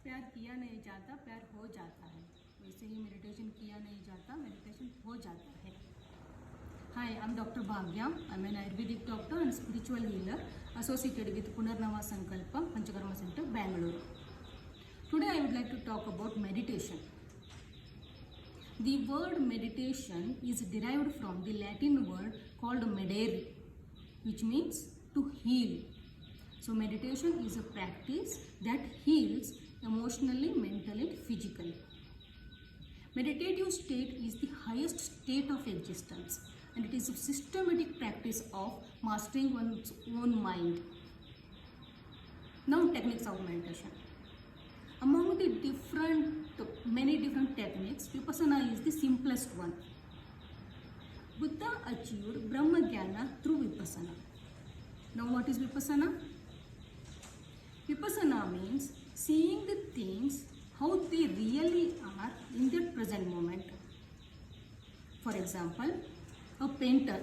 प्यार किया नहीं जाता, प्यार हो जाता है। वैसे ही मेडिटेशन किया नहीं जाता, मेडिटेशन हो जाता है। Hi, I'm Dr. Bhagya. I'm an Ayurvedic doctor and spiritual healer associated with Punarnava Sankalpa Panchakarma Center, Bangalore. Today I would like to talk about meditation. The word meditation is derived from the Latin word called medere, which means to heal. So meditation is a practice that heals emotionally, mentally, physically. Meditative state is the highest state of existence, and it is a systematic practice of mastering one's own mind. Now, techniques of meditation. Among the many different techniques, Vipassana is the simplest one. Buddha achieved Brahma Jnana through Vipassana. Now, what is Vipassana? Vipassana means seeing the things how they really are in their present moment. For example, a painter.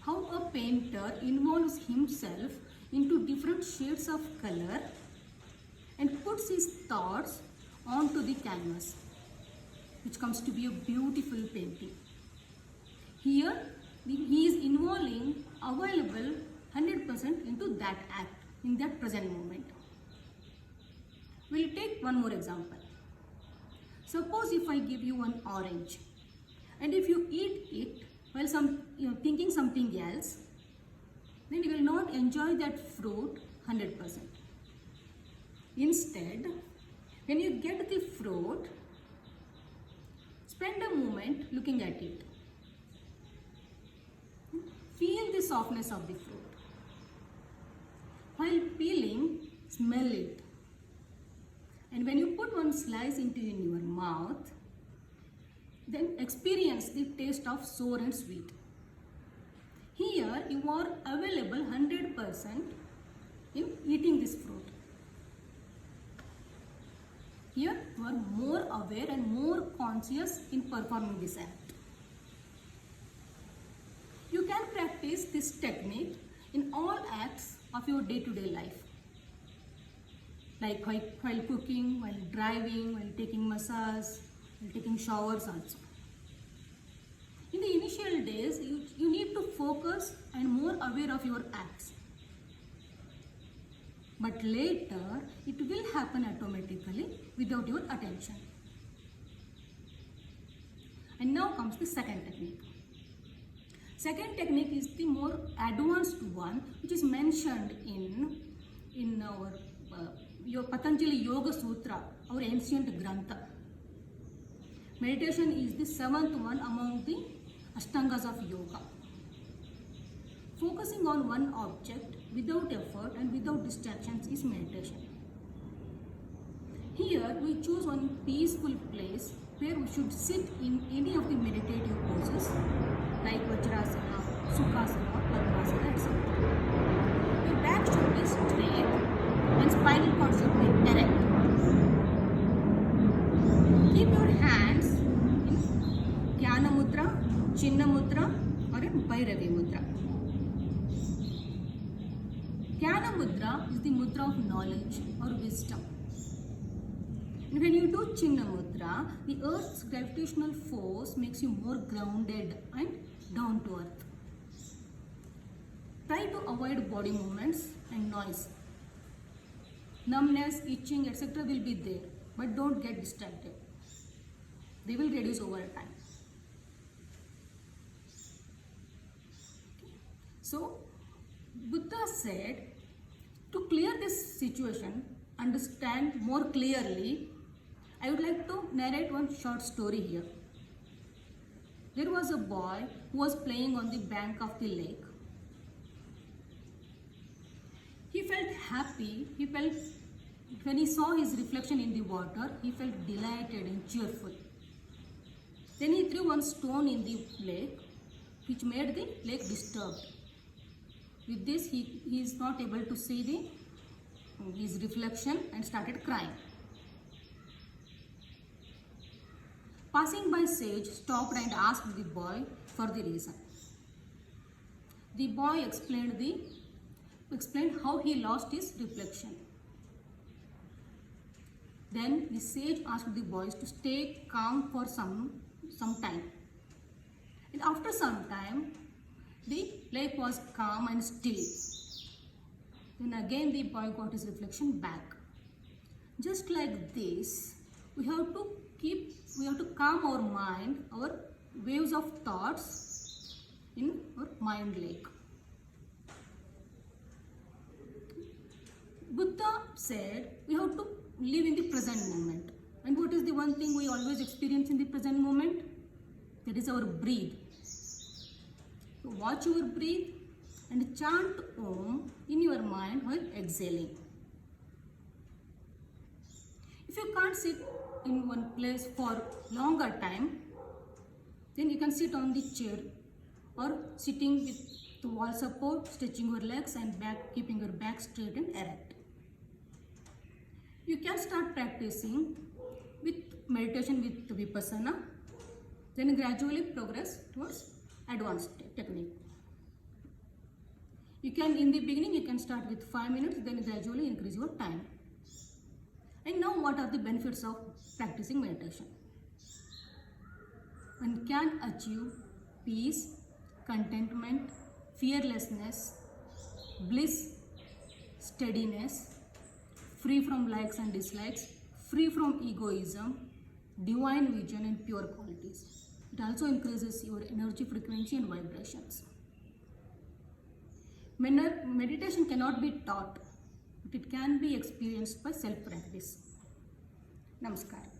How a painter involves himself into different shades of color and puts his thoughts onto the canvas, which comes to be a beautiful painting. Here, he is involving available 100% into that act in that present moment. We'll take one more example. Suppose if I give you an orange, and if you eat it while thinking something else, then you will not enjoy that fruit 100%. Instead, when you get the fruit, spend a moment looking at it. Feel the softness of the fruit. While peeling, smell it. And when you put one slice in your mouth, then experience the taste of sour and sweet. Here you are available 100% in eating this fruit. Here you are more aware and more conscious in performing this act. You can practice this technique in all acts of your day-to-day life. Like while cooking, while driving, while taking massage, while taking showers also. In the initial days, you need to focus and more aware of your acts. But later, it will happen automatically without your attention. And now comes the second technique. Second technique is the more advanced one, which is mentioned in our Patanjali Yoga Sutra, our ancient Grantha. Meditation is the seventh one among the Ashtangas of Yoga. Focusing on one object without effort and without distractions is meditation. Here we choose one peaceful place where we should sit in any of the meditative poses like Vajrasana, Sukhasana, Padmasana, etc. Your back should be straight and spinal cord should be erect. Keep your hands in Dhyana Mudra, Chinna Mudra or in Bhairavi Mudra. Dhyana Mudra is the mudra of knowledge or wisdom. And when you do Chinna Mudra, the earth's gravitational force makes you more grounded and down to earth. Try to avoid body movements and noise. Numbness, itching, etc. will be there, but don't get distracted. They will reduce over time. So, Buddha said, to clear this situation, understand more clearly, I would like to narrate one short story here. There was a boy who was playing on the bank of the lake. He felt happy, when he saw his reflection in the water, he felt delighted and cheerful. Then he threw one stone in the lake, which made the lake disturbed. With this, he is not able to see his reflection and started crying. Passing by sage stopped and asked the boy for the reason. The boy explained how he lost his reflection. Then the sage asked the boys to stay calm for some time. And after some time, the lake was calm and still. Then again the boy got his reflection back. Just like this, we have to calm our mind, our waves of thoughts in our mind lake. Buddha said we have to live in the present moment. And what is the one thing we always experience in the present moment? That is our breathe. So watch your breathe and chant Om in your mind while exhaling. If you can't sit in one place for longer time, then you can sit on the chair or sitting with the wall support, stretching your legs and back, keeping your back straight and erect. You can start practicing with meditation with Vipassana, then gradually progress towards advanced technique. You can, in the beginning, you can start with 5 minutes, then gradually increase your time. And now what are the benefits of practicing meditation? One can achieve peace, contentment, fearlessness, bliss, steadiness, free from likes and dislikes, free from egoism, divine vision and pure qualities. It also increases your energy frequency and vibrations. Meditation cannot be taught, but it can be experienced by self-practice. Namaskar.